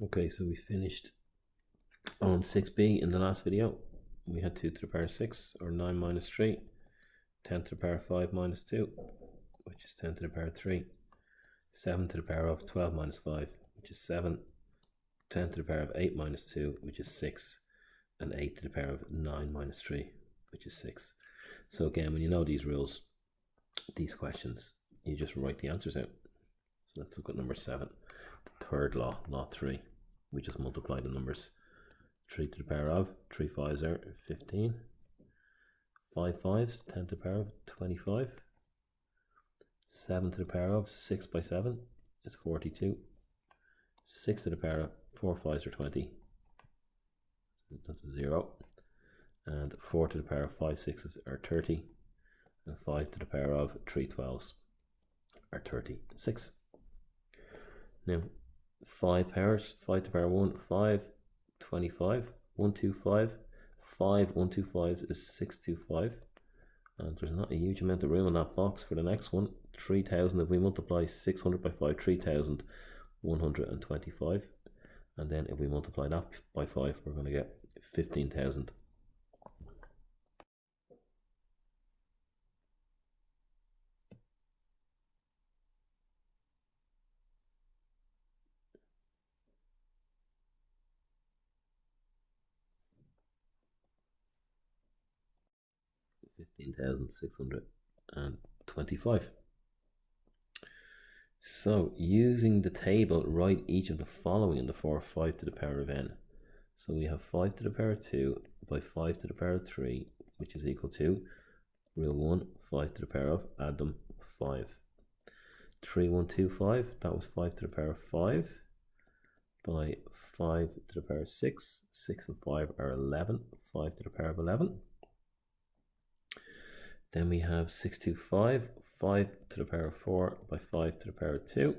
Okay, so we finished on 6b in the last video. We had 2 to the power 6, or 9 minus 3, 10 to the power 5 minus 2, which is 10 to the power 3, 7 to the power of 12 minus 5, which is 7, 10 to the power of 8 minus 2, which is 6, and 8 to the power of 9 minus 3, which is 6. So again, when you know these rules, these questions, you just write the answers out. So let's look at number 7, the third law, law 3. We just multiply the numbers. 3 to the power of, 3 5s are 15, 5 5s, 10 to the power of 25, 7 to the power of 6 by 7 is 42, 6 to the power of 4 5s are 20, that's a 0, and 4 to the power of 5 6s are 30, and 5 to the power of 3 12s are 36. Now 5 powers, 5 to the power 1, 5, 25, 125, 5 125s is 625, and there's not a huge amount of room in that box for the next one. 3000, if we multiply 600 by 5, 3125, and then if we multiply that by 5, we're going to get 15,000. $15,625. So using the table, write each of the following in the form 5 to the power of n. So we have 5 to the power 2 by 5 to the power 3, which is equal to rule 1, 5 to the power of, add them, 5. 3125, that was 5 to the power 5 by 5 to the power 6. 6 and 5 are 11, 5 to the power of 11. Then we have 625, 5 to the power 4 by 5 to the power 2,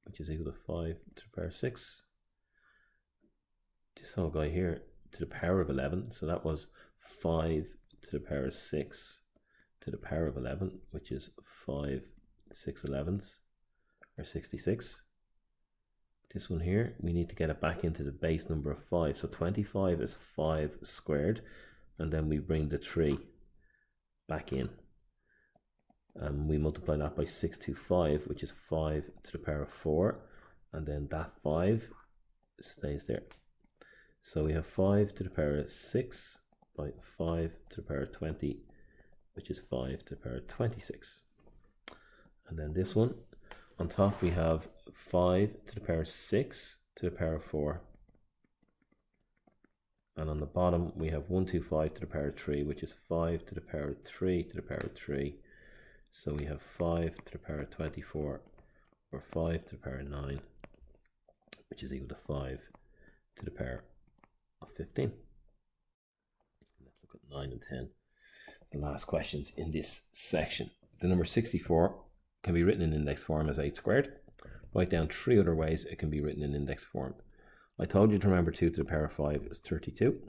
which is equal to 5 to the power 6. This whole guy here to the power of 11, so that was 5 to the power 6 to the power of 11, which is 5 611s, or 66. This one here, we need to get it back into the base number of 5. So 25 is 5 squared, and then we bring the 3 back in, and we multiply that by 625, which is 5 to the power of 4, and then that 5 stays there. So we have 5 to the power of 6 by 5 to the power of 20, which is 5 to the power of 26. And then this one, on top we have 5 to the power of 6 to the power of 4. And on the bottom we have 125 to the power of 3, which is 5 to the power of 3 to the power of 3. So we have 5 to the power of 24, or 5 to the power of 9, which is equal to 5 to the power of 15. Let's look at 9 and 10, the last questions in this section. The number 64 can be written in index form as 8 squared. Write down 3 other ways it can be written in index form. I told you to remember 2 to the power of 5 is 32.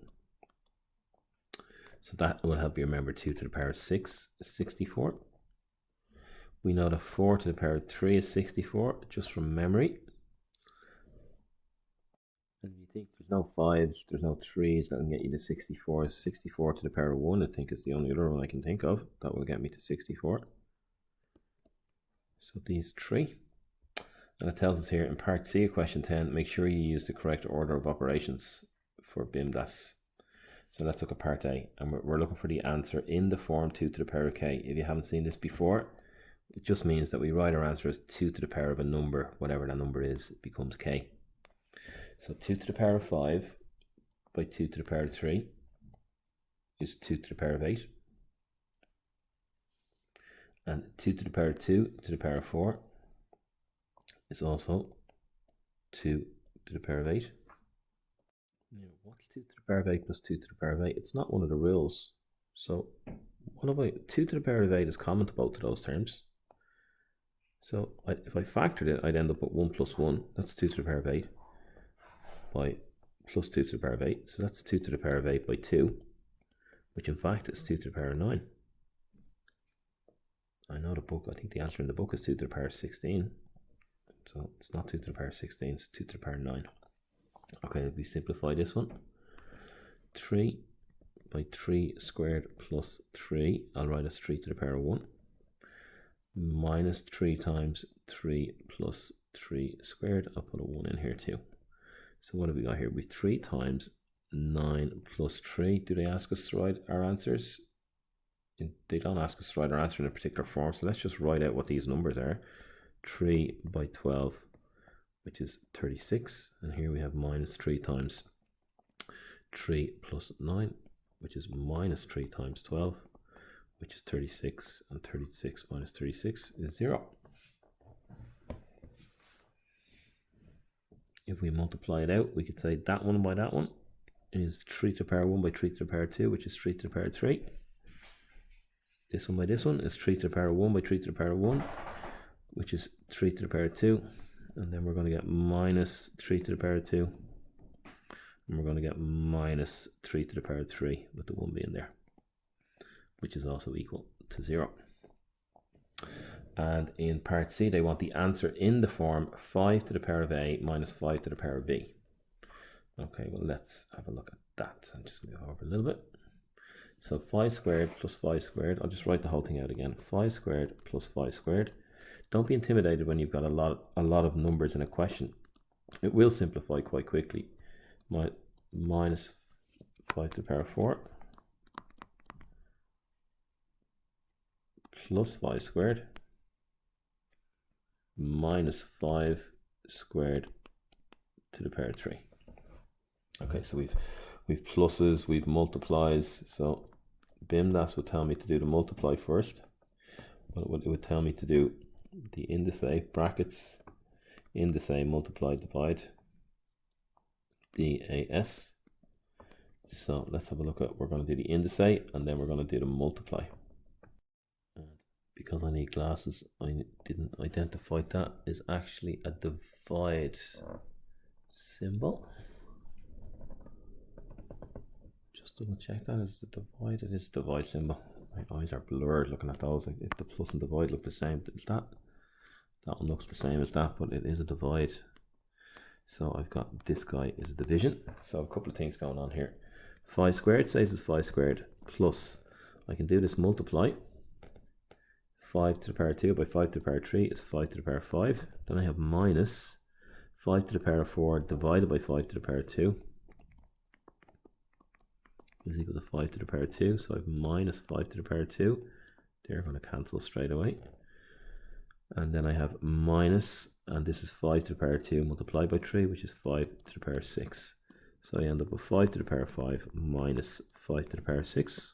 So that will help you remember 2 to the power of 6 is 64. We know that 4 to the power of 3 is 64, just from memory. And if you think there's no 5s, there's no 3s, that can get you to 64. 64 to the power of 1, I think, is the only other one I can think of. That will get me to 64. So these 3. And it tells us here in part C of question 10, make sure you use the correct order of operations for BIMDAS. So let's look at part A, and we're looking for the answer in the form 2 to the power of k. If you haven't seen this before, it just means that we write our answer as 2 to the power of a number, whatever that number is, it becomes k. So 2 to the power of 5 by 2 to the power of 3 is 2 to the power of 8. And 2 to the power of 2 to the power of 4 is also 2 to the power of 8. Now, what's 2 to the power of 8 plus 2 to the power of 8? It's not one of the rules. So what if 2 to the power of 8 is common to both of those terms. So if I factored it, I'd end up with 1 plus 1. That's 2 to the power of 8 by plus 2 to the power of 8. So that's 2 to the power of 8 by 2, which in fact is 2 to the power of 9. I know the book, I think the answer in the book is 2 to the power of 16. So it's not 2 to the power of 16, it's 2 to the power of 9. Okay, if we simplify this one, 3 by 3 squared plus 3, I'll write as 3 to the power of 1, minus 3 times 3 plus 3 squared. I'll put a 1 in here too. So what have we got here? We 3 times 9 plus 3. Do they ask us to write our answers? They don't ask us to write our answer in a particular form, so let's just write out what these numbers are. 3 by 12, which is 36, and here we have minus 3 times 3 plus 9, which is minus 3 times 12, which is 36, and 36 minus 36 is 0. If we multiply it out, we could say that one by that one is 3 to the power 1 by 3 to the power 2, which is 3 to the power 3. This one by this one is 3 to the power 1 by 3 to the power 1, which is 3 to the power 2. And then we're going to get minus 3 to the power 2. And we're going to get minus 3 to the power 3 with the 1 being there, which is also equal to 0. And in part C, they want the answer in the form 5 to the power of A minus 5 to the power of B. Okay, well, let's have a look at that and just move over a little bit. So 5 squared plus 5 squared, I'll just write the whole thing out again. 5 squared plus 5 squared. Don't be intimidated when you've got a lot of numbers in a question. It will simplify quite quickly. Minus 5 to the power 4 plus 5 squared minus 5 squared to the power 3. Okay, so we've pluses, we've multiplies. So BIMDAS would tell me to do the multiply first. It would tell me to do the indice brackets, indice multiply divide DAS. So let's have a look at, we're going to do the indice and then we're going to do the multiply. And because I need glasses, I didn't identify that is actually a divide symbol. Just double check that is the divide. It is the divide symbol. My eyes are blurred looking at those. If the plus and divide look the same as that one looks the same as that, but it is a divide. So I've got this guy is a division. So a couple of things going on here. 5 squared says it's 5 squared plus, I can do this multiply. 5 to the power 2 by 5 to the power 3 is 5 to the power 5. Then I have minus 5 to the power 4 divided by 5 to the power 2 is equal to 5 to the power 2. So I have minus 5 to the power 2. They're going to cancel straight away. And then I have minus, and this is 5 to the power 2 multiplied by 3, which is 5 to the power 6. So I end up with 5 to the power 5 minus 5 to the power 6.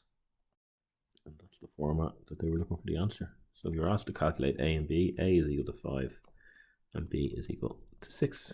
And that's the format that they were looking for the answer. So if you're asked to calculate A and B, A is equal to 5 and B is equal to 6.